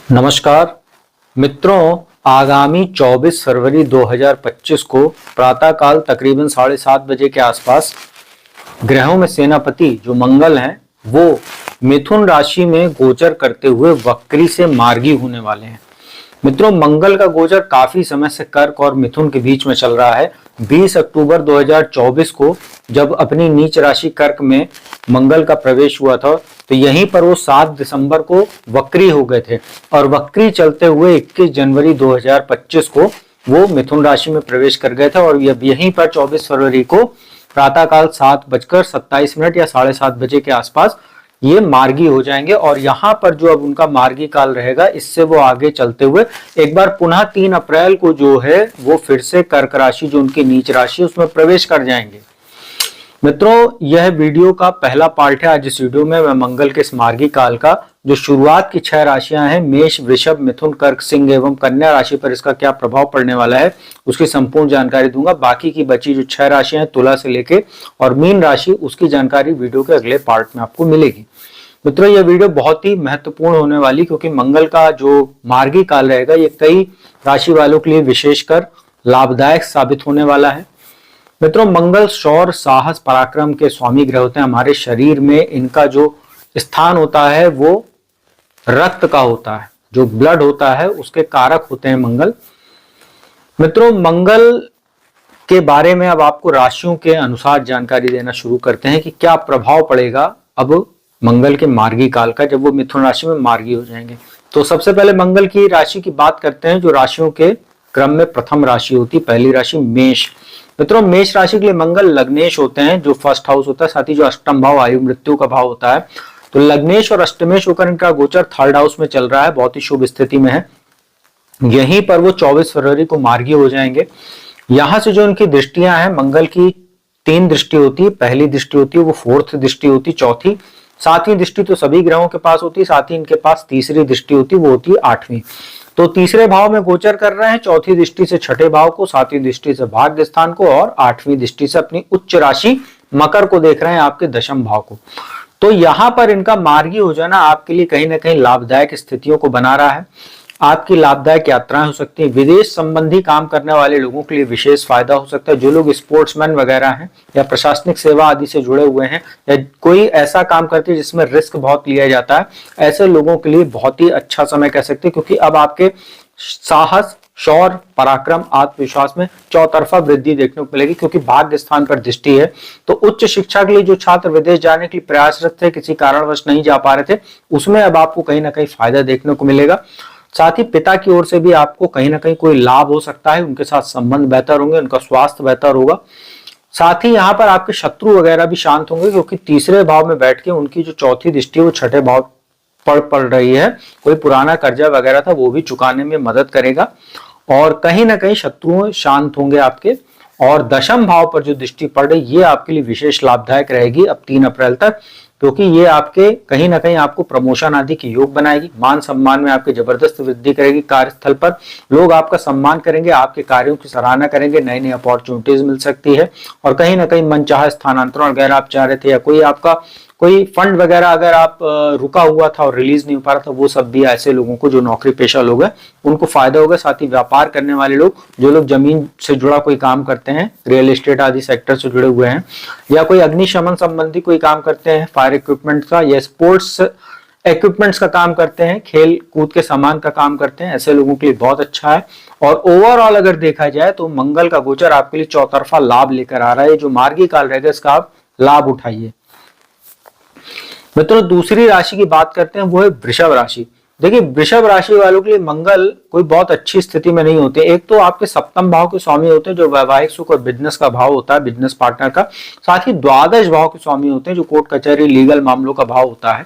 नमस्कार मित्रों, आगामी 24 फरवरी 2025 को प्रातःकाल तकरीबन 7:30 बजे के आसपास ग्रहों में सेनापति जो मंगल हैं वो मिथुन राशि में गोचर करते हुए वक्री से मार्गी होने वाले हैं। मित्रों, मंगल का गोचर काफी समय से कर्क और मिथुन के बीच में चल रहा है। 20 अक्टूबर 2024 को जब अपनी नीच राशि कर्क में मंगल का प्रवेश हुआ था तो यहीं पर वो 7 दिसंबर को वक्री हो गए थे और वक्री चलते हुए 21 जनवरी 2025 को वो मिथुन राशि में प्रवेश कर गए थे और यहीं पर 24 फरवरी को प्रातःकाल 7:27 या 7:30 बजे के आसपास ये मार्गी हो जाएंगे। और यहाँ पर जो अब उनका मार्गी काल रहेगा, इससे वो आगे चलते हुए एक बार पुनः 3 अप्रैल को जो है वो फिर से कर्क राशि जो उनकी नीच राशि उसमें प्रवेश कर जाएंगे। मित्रों, यह वीडियो का पहला पार्ट है। आज इस वीडियो में मैं मंगल के इस मार्गी काल का जो शुरुआत की 6 राशियां हैं मेष, वृषभ, मिथुन, कर्क, सिंह एवं कन्या राशि पर इसका क्या प्रभाव पड़ने वाला है उसकी संपूर्ण जानकारी दूंगा। बाकी की बची जो 6 राशियां हैं तुला से लेके और मीन राशि, उसकी जानकारी वीडियो के अगले पार्ट में आपको मिलेगी। मित्रों, यह वीडियो बहुत ही महत्वपूर्ण होने वाली क्योंकि मंगल का जो मार्गी काल रहेगा ये कई राशि वालों के लिए विशेषकर लाभदायक साबित होने वाला है। मित्रों, मंगल शौर्य, साहस, पराक्रम के स्वामी ग्रह होते हैं। हमारे शरीर में इनका जो स्थान होता है वो रक्त का होता है, जो ब्लड होता है उसके कारक होते हैं मंगल। मित्रों, मंगल के बारे में अब आपको राशियों के अनुसार जानकारी देना शुरू करते हैं कि क्या प्रभाव पड़ेगा अब मंगल के मार्गी काल का जब वो मिथुन राशि में मार्गी हो जाएंगे। तो सबसे पहले मंगल की राशि की बात करते हैं जो राशियों के क्रम में प्रथम राशि होती, पहली राशि मेष। मित्रों, मेष राशि के लिए मंगल लग्नेश होते हैं जो फर्स्ट हाउस होता है, साथ ही जो अष्टम भाव आयु मृत्यु का भाव होता है। तो लग्नेश और अष्टमेश होकर इनका गोचर थर्ड हाउस में चल रहा है, बहुत ही शुभ स्थिति में है। यहीं पर वो 24 फरवरी को मार्गी हो जाएंगे। यहां से जो इनकी दृष्टियां हैं, मंगल की 3 दृष्टि होती है। पहली दृष्टि होती है वो 4th दृष्टि होती, चौथी, 7वीं दृष्टि तो सभी ग्रहों के पास होती है, साथ ही इनके पास तीसरी दृष्टि होती है वो होती है 8वीं। तो तीसरे भाव में गोचर कर रहे हैं, चौथी दृष्टि से छठे भाव को, 7वीं दृष्टि से भाग्य स्थान को और 8वीं दृष्टि से अपनी उच्च राशि मकर को देख रहे हैं, आपके दशम भाव को। तो यहां पर इनका मार्गी हो जाना आपके लिए कहीं ना कहीं लाभदायक स्थितियों को बना रहा है। आपकी लाभदायक यात्राएं हो सकती हैं। विदेश संबंधी काम करने वाले लोगों के लिए विशेष फायदा हो सकता है। जो लोग स्पोर्ट्समैन वगैरह हैं या प्रशासनिक सेवा आदि से जुड़े हुए हैं या कोई ऐसा काम करते हैं जिसमें रिस्क बहुत लिया जाता है, ऐसे लोगों के लिए बहुत ही अच्छा समय कह सकते हैं क्योंकि अब आपके साहस, शौर्य, पराक्रम, आत्मविश्वास में चौतरफा वृद्धि देखने को मिलेगी क्योंकि भाग्य स्थान पर दृष्टि है। तो उच्च शिक्षा के लिए जो छात्र विदेश जाने के लिए प्रयासरत थे, किसी कारणवश नहीं जा पा रहे थे, उसमें अब आपको कहीं ना कहीं फायदा देखने को मिलेगा। साथ ही पिता की ओर से भी आपको कहीं ना कहीं कोई लाभ हो सकता है, उनके साथ संबंध बेहतर होंगे, उनका स्वास्थ्य बेहतर होगा। साथ ही यहाँ पर आपके शत्रु वगैरह भी शांत होंगे क्योंकि तीसरे भाव में बैठ के उनकी जो चौथी दृष्टि वो छठे भाव पड़ रही है। कोई पुराना कर्जा वगैरह था वो भी चुकाने में मदद करेगा और कहीं ना कहीं शत्रु शांत होंगे आपके। और दशम भाव पर जो दृष्टि पड़ रही ये आपके लिए विशेष लाभदायक रहेगी अब 3 अप्रैल तक, क्योंकि ये आपके कहीं ना कहीं आपको प्रमोशन आदि की योग बनाएगी। मान सम्मान में आपके जबरदस्त वृद्धि करेगी। कार्यस्थल पर लोग आपका सम्मान करेंगे, आपके कार्यों की सराहना करेंगे, नई नई अपॉर्चुनिटीज मिल सकती है और कहीं ना कहीं मनचाहा स्थानांतरण वगैरह आप चाह रहे थे या कोई आपका कोई फंड वगैरह अगर आप रुका हुआ था और रिलीज नहीं हो पा रहा था, वो सब भी ऐसे लोगों को जो नौकरी पेशा लोग हैं उनको फायदा होगा। साथ ही व्यापार करने वाले लोग, जो लोग जमीन से जुड़ा कोई काम करते हैं, रियल एस्टेट आदि सेक्टर से जुड़े हुए हैं या कोई अग्निशमन संबंधी कोई काम करते हैं, फायर इक्विपमेंट का या स्पोर्ट्स इक्विपमेंट्स का काम करते हैं, खेल कूद के सामान का काम करते हैं, ऐसे लोगों के लिए बहुत अच्छा है। और ओवरऑल अगर देखा जाए तो मंगल का गोचर आपके लिए चौतरफा लाभ लेकर आ रहा है। जो मार्गी काल रहेगा इसका आप लाभ उठाइए। मित्रों, दूसरी राशि की बात करते हैं वो है वृषभ राशि। देखिए, वृषभ राशि वालों के लिए मंगल कोई बहुत अच्छी स्थिति में नहीं होते। एक तो आपके सप्तम भाव के स्वामी होते हैं जो वैवाहिक सुख और बिजनेस का भाव होता है, बिजनेस पार्टनर का। साथ ही द्वादश भाव के स्वामी होते हैं जो कोर्ट कचहरी लीगल मामलों का भाव होता है।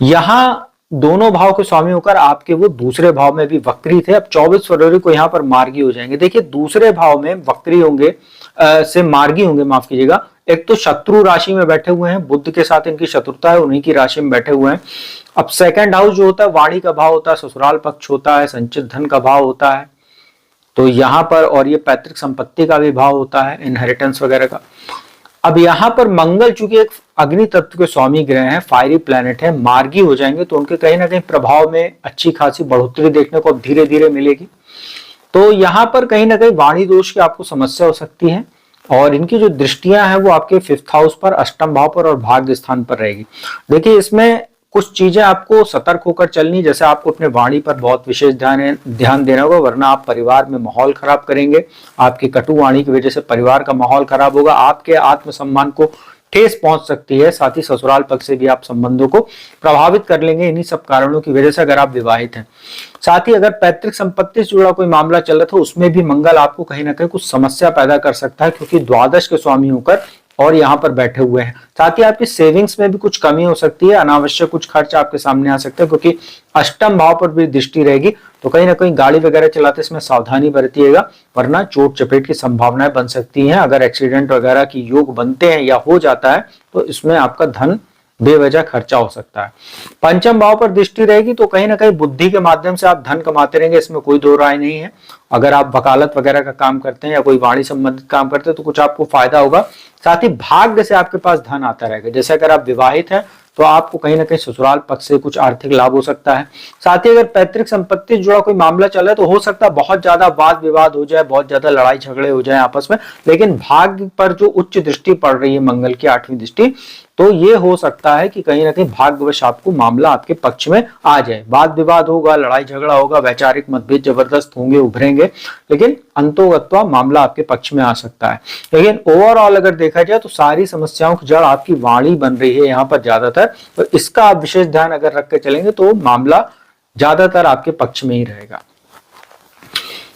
यहाँ दोनों भाव के स्वामी होकर आपके वो दूसरे भाव में भी वक्री थे, अब 24 फरवरी को यहाँ पर मार्गी हो जाएंगे। देखिए, दूसरे भाव में वक्री होंगे से मार्गी होंगे, माफ कीजिएगा। एक तो शत्रु राशि में बैठे हुए हैं, बुध के साथ इनकी शत्रुता है, उन्हीं की राशि में बैठे हुए हैं। अब सेकंड हाउस जो होता है वाणी का भाव होता है, ससुराल पक्ष होता है, संचित धन का भाव होता है। तो यहाँ पर और ये पैतृक संपत्ति का भी भाव होता है, इनहेरिटेंस वगैरह का। अब यहाँ पर मंगल चूंकि एक अग्नि तत्व के स्वामी ग्रह हैं, फायरी प्लैनेट है, मार्गी हो जाएंगे तो उनके कहीं ना कहीं प्रभाव में अच्छी खासी बढ़ोतरी देखने को अब धीरे धीरे मिलेगी। तो यहाँ पर कहीं ना कहीं वाणी दोष की आपको समस्या हो सकती है और इनकी जो दृष्टियां हैं वो आपके 5th हाउस पर, अष्टम भाव पर और भाग्य स्थान पर रहेगी। देखिए इसमें कुछ चीजें आपको सतर्क होकर चलनी, जैसे आपको अपने वाणी पर बहुत विशेष ध्यान देना होगा, वरना आप परिवार में माहौल खराब करेंगे। आपकी कटु वाणी की वजह से परिवार का माहौल खराब होगा, आपके आत्मसम्मान को ठेस पहुंच सकती है, साथ ही ससुराल पक्ष से भी आप संबंधों को प्रभावित कर लेंगे इन्हीं सब कारणों की वजह से, अगर आप विवाहित हैं। साथ ही अगर पैतृक संपत्ति से जुड़ा कोई मामला चल रहा था उसमें भी मंगल आपको कहीं ना कहीं कुछ समस्या पैदा कर सकता है, क्योंकि द्वादश के स्वामी होकर और यहाँ पर बैठे हुए हैं। साथ ही आपकी सेविंग्स में भी कुछ कमी हो सकती है, अनावश्यक कुछ खर्च आपके सामने आ सकते हैं, क्योंकि अष्टम भाव पर भी दृष्टि रहेगी। तो कहीं ना कहीं गाड़ी वगैरह चलाते इसमें सावधानी बरतिएगा, वरना चोट चपेट की संभावनाएं बन सकती हैं। अगर एक्सीडेंट वगैरह की योग बनते हैं या हो जाता है तो इसमें आपका धन बेवजह खर्चा हो सकता है। पंचम भाव पर दृष्टि रहेगी तो कहीं ना कहीं बुद्धि के माध्यम से आप धन कमाते रहेंगे, इसमें कोई दो राय नहीं है। अगर आप वकालत वगैरह का काम करते हैं या कोई वाणी संबंधित काम करते हैं तो कुछ आपको फायदा होगा। साथ ही भाग्य से आपके पास धन आता रहेगा। जैसे अगर आप विवाहित हैं तो आपको कहीं ना कहीं ससुराल पक्ष से कुछ आर्थिक लाभ हो सकता है। साथ ही अगर पैतृक संपत्ति से जुड़ा कोई मामला चल रहा है तो हो सकता है बहुत ज्यादा वाद विवाद हो जाए, बहुत ज्यादा लड़ाई झगड़े हो जाए आपस में, लेकिन भाग्य पर जो उच्च दृष्टि पड़ रही है मंगल की 8वीं दृष्टि, तो ये हो सकता है कि कहीं ना कहीं भाग्यवश आपको मामला आपके पक्ष में आ जाए। वाद विवाद होगा, लड़ाई झगड़ा होगा, वैचारिक मतभेद जबरदस्त होंगे, उभरेंगे, लेकिन अंतोगत्वा मामला आपके पक्ष में आ सकता है। लेकिन ओवरऑल अगर देखा जाए तो सारी समस्याओं की जड़ आपकी वाणी बन रही है यहाँ पर ज्यादातर, तो इसका आप विशेष ध्यान अगर रख के चलेंगे तो मामला ज्यादातर आपके पक्ष में ही रहेगा।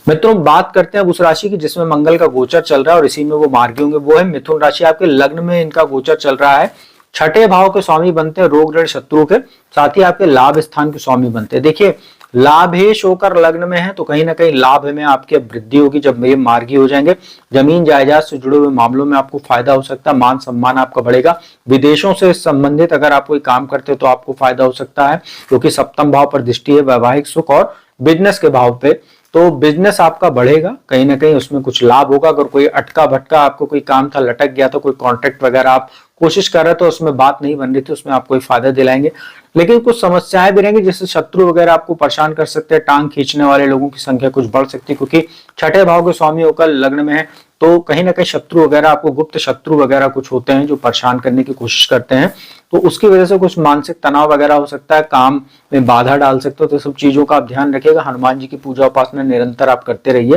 मित्रों, बात करते हैं उस राशि की जिसमें मंगल का गोचर चल रहा है और इसी में वो मार्गी होंगे, वो है मिथुन राशि। आपके लग्न में इनका गोचर चल रहा है, 6ठे भाव के स्वामी बनते हैं रोग ऋण शत्रु के, साथ ही आपके लाभ स्थान के स्वामी बनते हैं। देखिए लाभेश होकर लग्न में है तो कहीं ना कहीं लाभ में आपकी वृद्धि होगी जब ये मार्गी हो जाएंगे। जमीन जायदाद से जुड़े हुए मामलों में आपको फायदा हो सकता है, मान सम्मान आपका बढ़ेगा। विदेशों से संबंधित अगर आप कोई काम करते हो तो आपको फायदा हो सकता है, क्योंकि सप्तम भाव पर दृष्टि है वैवाहिक सुख और बिजनेस के भाव पे, तो बिजनेस आपका बढ़ेगा, कहीं ना कहीं उसमें कुछ लाभ होगा। अगर कोई अटका भटका आपको कोई काम था, लटक गया तो कोई कॉन्ट्रैक्ट वगैरह आप कोशिश कर रहे तो उसमें बात नहीं बन रही थी, उसमें आप कोई फायदा दिलाएंगे। लेकिन कुछ समस्याएं भी रहेंगी, जैसे शत्रु वगैरह आपको परेशान कर सकते हैं, टांग खींचने वाले लोगों की संख्या कुछ बढ़ सकती है, क्योंकि 6ठे भाव के स्वामी होकर लग्न में है तो कहीं ना कहीं शत्रु वगैरह आपको, गुप्त शत्रु वगैरह कुछ होते हैं जो परेशान करने की कोशिश करते हैं, तो उसकी वजह से कुछ मानसिक तनाव वगैरह हो सकता है, काम में बाधा डाल सकते हो। तो सब चीजों का आप ध्यान रखिएगा। हनुमान जी की पूजा उपासना निरंतर आप करते रहिए।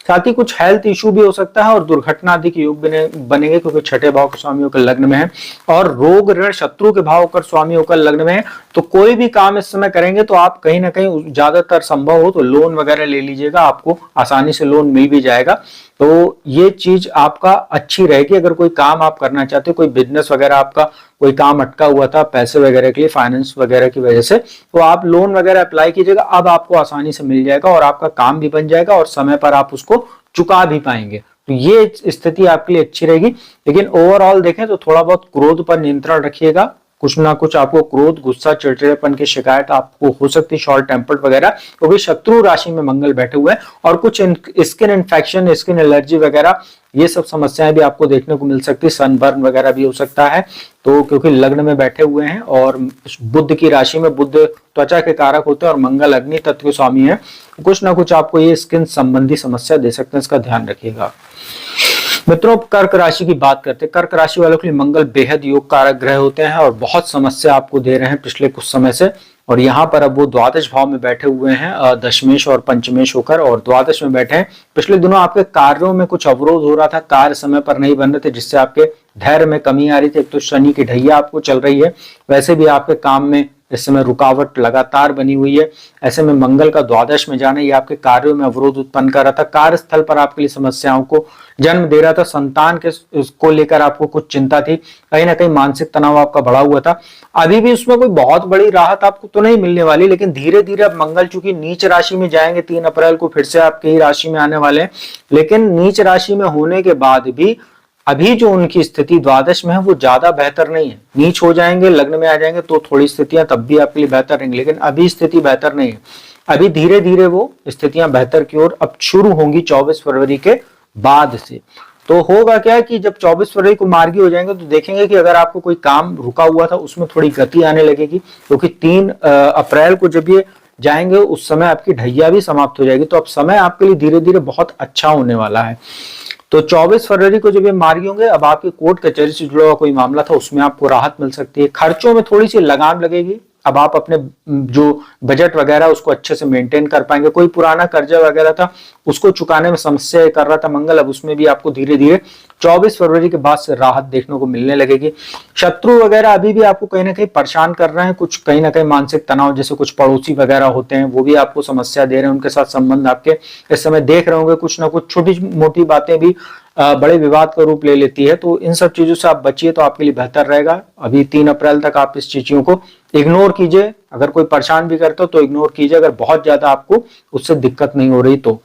साथ ही कुछ हेल्थ इशू भी हो सकता है और दुर्घटना आदि के योग बनेंगे, क्योंकि 6ठे भाव के स्वामी होकर लग्न में है और रोग ऋण शत्रु के भाव होकर स्वामी होकर लग्न में है। तो कोई भी काम इस समय करेंगे तो आप कहीं ना कहीं ज्यादातर संभव हो तो लोन वगैरह ले लीजिएगा, आपको आसानी से लोन मिल भी जाएगा। तो ये चीज आपका अच्छी रहेगी। अगर कोई काम आप करना चाहते हो, कोई बिजनेस वगैरह आपका कोई काम अटका हुआ था पैसे वगैरह के लिए, फाइनेंस वगैरह की वजह से, तो आप लोन वगैरह अप्लाई कीजिएगा, अब आपको आसानी से मिल जाएगा और आपका काम भी बन जाएगा और समय पर आप उसको चुका भी पाएंगे। तो ये स्थिति आपके लिए अच्छी रहेगी। लेकिन ओवरऑल देखें तो थोड़ा बहुत क्रोध पर नियंत्रण रखिएगा। कुछ ना कुछ आपको क्रोध, गुस्सा, चिड़चिड़ेपन की शिकायत आपको हो सकती है, शॉर्ट टेम्पर्ड वगैरह, क्योंकि शत्रु राशि में मंगल बैठे हुए हैं और कुछ स्किन इन्फेक्शन, स्किन एलर्जी वगैरह ये सब समस्याएं भी आपको देखने को मिल सकती है, सनबर्न वगैरह भी हो सकता है। तो क्योंकि लग्न में बैठे हुए हैं और बुध की राशि में, बुध त्वचा के कारक होते हैं और मंगल अग्नि तत्व के स्वामी है, कुछ ना कुछ आपको ये स्किन संबंधी समस्या दे सकते हैं, इसका ध्यान रखिएगा। मित्रों, कर्क राशि की बात करते हैं। कर्क राशि वालों के लिए मंगल बेहद योग कारक ग्रह होते हैं और बहुत समस्या आपको दे रहे हैं पिछले कुछ समय से, और यहाँ पर अब वो द्वादश भाव में बैठे हुए हैं, दशमेश और पंचमेश होकर, और द्वादश में बैठे हैं। पिछले दिनों आपके कार्यों में कुछ अवरोध हो रहा था, कार्य समय पर नहीं बन रहे थे, जिससे आपके धैर्य में कमी आ रही थी। एक तो शनि की ढैया आपको चल रही है, वैसे भी आपके काम में इस समय रुकावट लगातार बनी हुई है। ऐसे में मंगल का द्वादश में जाना ये आपके कार्यों में अवरोध उत्पन्न कर रहा था, कार्यस्थल पर आपके लिए समस्याओं को जन्म दे रहा था, संतान के को लेकर आपको कुछ चिंता थी, कहीं ना कहीं मानसिक तनाव आपका बढ़ा हुआ था। अभी भी उसमें कोई बहुत बड़ी राहत आपको तो नहीं मिलने वाली, लेकिन धीरे धीरे अब मंगल चूंकि नीच राशि में जाएंगे, 3 अप्रैल को फिर से आपकी ही राशि में आने वाले हैं, लेकिन नीच राशि में होने के बाद भी अभी जो उनकी स्थिति द्वादश में है वो ज्यादा बेहतर नहीं है। नीच हो जाएंगे, लग्न में आ जाएंगे तो थोड़ी स्थितियां तब भी आपके लिए बेहतर रहेंगी, लेकिन अभी स्थिति बेहतर नहीं है। अभी धीरे धीरे वो स्थितियां बेहतर की ओर अब शुरू होंगी 24 फरवरी के बाद से। तो होगा क्या कि जब 24 फरवरी को मार्गी हो जाएंगे तो देखेंगे कि अगर आपको कोई काम रुका हुआ था उसमें थोड़ी गति आने लगेगी, क्योंकि 3 अप्रैल को जब ये जाएंगे उस समय आपकी ढैया भी समाप्त हो जाएगी। तो अब समय आपके लिए धीरे धीरे बहुत अच्छा होने वाला है। तो 24 फरवरी को जब ये मार्गी होंगे, अब आपके कोर्ट कचहरी से जुड़ा हुआ कोई मामला था उसमें आपको राहत मिल सकती है। खर्चों में थोड़ी सी लगाम लगेगी, अब आप अपने जो बजट वगैरह उसको अच्छे से मेंटेन कर पाएंगे। कोई पुराना कर्जा वगैरह था उसको चुकाने में समस्या कर रहा था मंगल, अब उसमें भी आपको धीरे धीरे 24 फरवरी के बाद से राहत देखने को मिलने लगेगी। शत्रु वगैरह अभी भी आपको कहीं ना कहीं परेशान कर रहे हैं, कुछ कहीं ना कहीं मानसिक तनाव, जैसे कुछ पड़ोसी वगैरह होते हैं वो भी आपको समस्या दे रहे हैं, उनके साथ संबंध आपके इस समय देख रहे होंगे कुछ ना कुछ छोटी मोटी बातें भी बड़े विवाद का रूप ले लेती है। तो इन सब चीजों से आप बचिए तो आपके लिए बेहतर रहेगा। अभी 3 अप्रैल तक आप इस चीजों को इग्नोर कीजिए, अगर कोई परेशान भी करता हो तो इग्नोर कीजिए, अगर बहुत ज्यादा आपको उससे दिक्कत नहीं हो रही तो।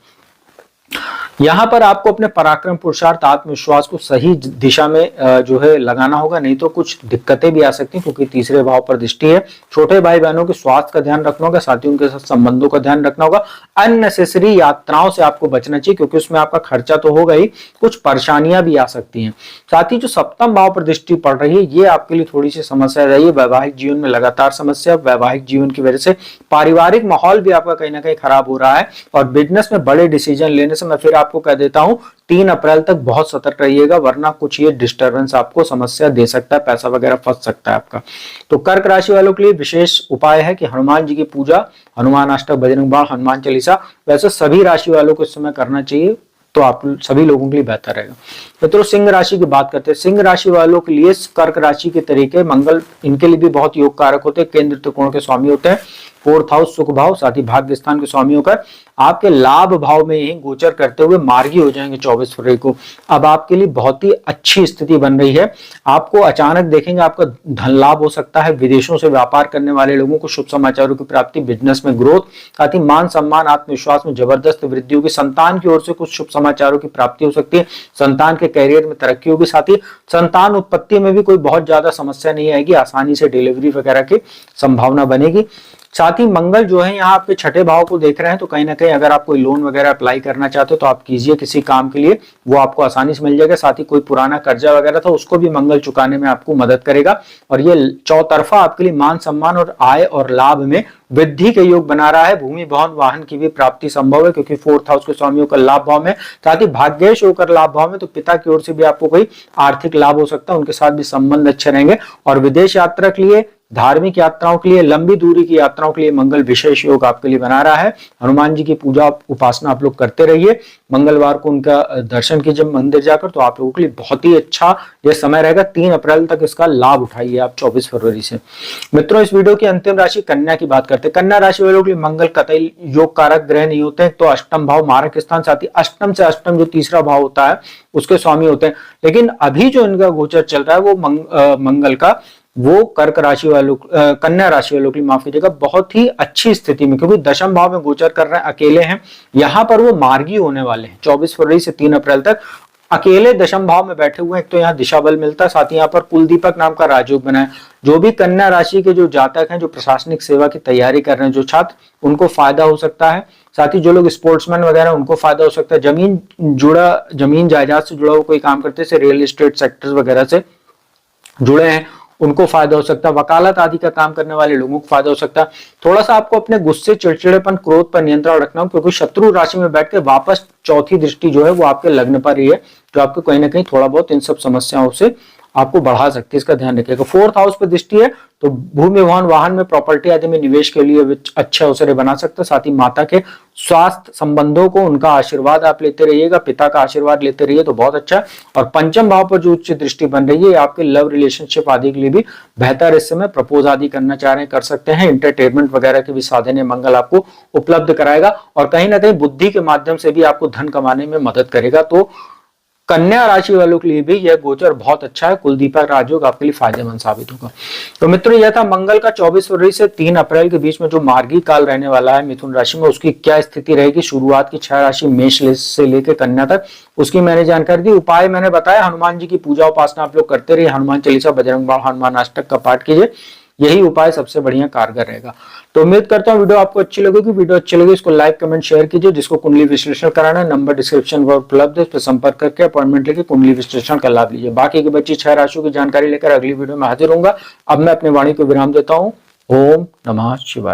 यहां पर आपको अपने पराक्रम, पुरुषार्थ, आत्मविश्वास को सही दिशा में जो है लगाना होगा, नहीं तो कुछ दिक्कतें भी आ सकती हैं, क्योंकि तीसरे भाव पर दृष्टि है। छोटे भाई बहनों के स्वास्थ्य का ध्यान रखना होगा, साथ ही उनके साथ संबंधों का ध्यान रखना होगा। अननेसेसरी यात्राओं से आपको बचना चाहिए, क्योंकि उसमें आपका खर्चा तो होगा ही, कुछ परेशानियां भी आ सकती हैं। साथ ही जो सप्तम भाव पर दृष्टि पड़ रही है ये आपके लिए थोड़ी सी समस्या रही है। वैवाहिक जीवन में लगातार समस्या, वैवाहिक जीवन की वजह से पारिवारिक माहौल भी आपका कहीं ना कहीं खराब हो रहा है, और बिजनेस में बड़े डिसीजन लेने से मैं फिर आपको कह देता हूं 3 अप्रैल तक बहुत सतर्क रहिएगा, वरना कुछ ये डिस्टरबेंस आपको समस्या दे सकता है, पैसा वगैरह फंस सकता है आपका। तो कर्क राशि वालों के लिए विशेष उपाय है कि हनुमान जी की पूजा, हनुमान अष्टक, बजरंग बाण, हनुमान चालीसा, वैसे सभी राशि वालों को इस समय करना चाहिए, तो आप सभी लोगों के लिए बेहतर रहेगा। मित्रों, सिंह राशि की बात करते हैं। सिंह राशि वालों के लिए कर्क राशि के तरीके, मंगल इनके लिए भी बहुत योग कारक होते हैं, केंद्र त्रिकोण के स्वामी होते हैं, 4th हाउस सुख भाव, साथ ही भाग्य स्थान के स्वामी होकर आपके लाभ भाव में ही गोचर करते हुए मार्गी हो जाएंगे 24 फरवरी को। अब आपके लिए बहुत ही अच्छी स्थिति बन रही है। आपको अचानक देखेंगे आपका धन लाभ हो सकता है, विदेशों से व्यापार करने वाले लोगों को शुभ समाचारों की प्राप्ति, बिजनेस में ग्रोथ, साथ ही मान सम्मान, आत्मविश्वास में जबरदस्त वृद्धि होगी। संतान की ओर से कुछ शुभ समाचारों की प्राप्ति हो सकती है, संतान के कैरियर में तरक्की होगी, साथ ही संतान उत्पत्ति में भी कोई बहुत ज्यादा समस्या नहीं आएगी, आसानी से डिलीवरी वगैरह की संभावना बनेगी। साथ ही मंगल जो है यहाँ आपके 6ठे भाव को देख रहे हैं, तो कहीं ना कहीं अगर आप कोई लोन वगैरह अप्लाई करना चाहते हो तो आप कीजिए किसी काम के लिए, वो आपको आसानी से मिल जाएगा। साथ ही कोई पुराना कर्जा वगैरह था उसको भी मंगल चुकाने में आपको मदद करेगा, और ये चौतरफा आपके लिए मान सम्मान और आय और लाभ में वृद्धि के योग बना रहा है। भूमि भवन वाहन की भी प्राप्ति संभव है, क्योंकि 4th हाउस के स्वामियों का लाभ भाव में, साथ ही भाग्येश होकर लाभ भाव में, तो पिता की ओर से भी आपको कोई आर्थिक लाभ हो सकता है, उनके साथ भी संबंध अच्छे रहेंगे। और विदेश यात्रा के लिए, धार्मिक यात्राओं के लिए, लंबी दूरी की यात्राओं के लिए मंगल विशेष योग आपके लिए बना रहा है। हनुमान जी की पूजा उपासना आप लोग करते रहिए, मंगलवार को उनका दर्शन कीजिए मंदिर जाकर, तो आप लोगों के लिए बहुत ही अच्छा यह समय रहेगा। 3 अप्रैल तक इसका लाभ उठाइए आप 24 फरवरी से। मित्रों, इस वीडियो की अंतिम राशि कन्या की बात करते हैं। कन्या राशि वालों के लिए मंगल कतई योग कारक ग्रह नहीं होते हैं, तो अष्टम भाव मारक स्थान, साथ ही अष्टम से अष्टम जो तीसरा भाव होता है उसके स्वामी होते हैं। लेकिन अभी जो इनका गोचर चल रहा है वो मंगल का, वो कर्क राशि वालों, कन्या राशि वालों के लिए माफ कीजिएगा, बहुत ही अच्छी स्थिति में, क्योंकि दशम भाव में गोचर कर रहे हैं, अकेले हैं, यहां पर वो मार्गी होने वाले हैं 24 फरवरी से 3 अप्रैल तक। अकेले दशम भाव में बैठे हुए हैं, एक तो यहाँ दिशा बल मिलता है, साथ ही यहाँ पर कुलदीपक नाम का राजयोग बना है। जो भी कन्या राशि के जो जातक हैं, जो प्रशासनिक सेवा की तैयारी कर रहे हैं, जो छात्र, उनको फायदा हो सकता है। साथ ही जो लोग स्पोर्ट्समैन वगैरह, उनको फायदा हो सकता है। जमीन जायदाद से जुड़ा हुआ कोई काम करते हैं, रियल एस्टेट सेक्टर वगैरह से जुड़े हैं, उनको फायदा हो सकता है। वकालत आदि का काम करने वाले लोगों को फायदा हो सकता है। थोड़ा सा आपको अपने गुस्से, चिड़चिड़ेपन, क्रोध पर नियंत्रण रखना हो, क्योंकि शत्रु राशि में बैठ के वापस चौथी दृष्टि जो है वो आपके लग्न पर ही है, जो आपको कहीं ना कहीं थोड़ा बहुत इन सब समस्याओं से आपको बढ़ा सकती है, इसका ध्यान रखिएगा। 4th हाउस पर दृष्टि है, तो भूमि भवन वाहन में, प्रॉपर्टी आदि में निवेश के लिए अच्छे अवसर बना सकता है। साथ ही माता के स्वास्थ्य संबंधों को, उनका आशीर्वाद आप लेते रहिएगा, पिता का आशीर्वाद लेते रहिए तो बहुत अच्छा है। और पंचम भाव पर जो उच्च दृष्टि बन रही है, आपके लव रिलेशनशिप आदि के लिए भी बेहतर, इस समय प्रपोज आदि करना चाह रहे हैं कर सकते हैं। एंटरटेनमेंट वगैरह के भी साधन मंगल आपको उपलब्ध कराएगा, और कहीं ना कहीं बुद्धि के माध्यम से भी आपको धन कमाने में मदद करेगा। तो कन्या राशि वालों के लिए भी यह गोचर बहुत अच्छा है, कुलदीपक राजयोग आपके लिए फायदेमंद साबित होगा। तो मित्रों, यह था मंगल का 24 फरवरी से 3 अप्रैल के बीच में जो मार्गी काल रहने वाला है मिथुन राशि में, उसकी क्या स्थिति रहेगी। शुरुआत की 6 राशि मेष से लेकर कन्या तक, उसकी मैंने जानकारी दी। उपाय मैंने बताया, हनुमान जी की पूजा उपासना आप लोग करते रहिए, हनुमान चालीसा, बजरंग बाण, हनुमान अष्टक का पाठ कीजिए। यही उपाय सबसे बढ़िया कारगर रहेगा। तो उम्मीद करता हूँ वीडियो आपको अच्छी लगेगी। वीडियो अच्छी लगी इसको लाइक कमेंट शेयर कीजिए। जिसको कुंडली विश्लेषण कराना है नंबर डिस्क्रिप्शन में उपलब्ध है, इस पर संपर्क करके अपॉइंटमेंट लेके कुंडली विश्लेषण का लाभ लीजिए। बाकी की बची 6 राशियों की जानकारी लेकर अगली वीडियो में हाजिर होऊंगा। अब मैं अपने वाणी को विराम देता हूँ। ओम नमः शिवाय।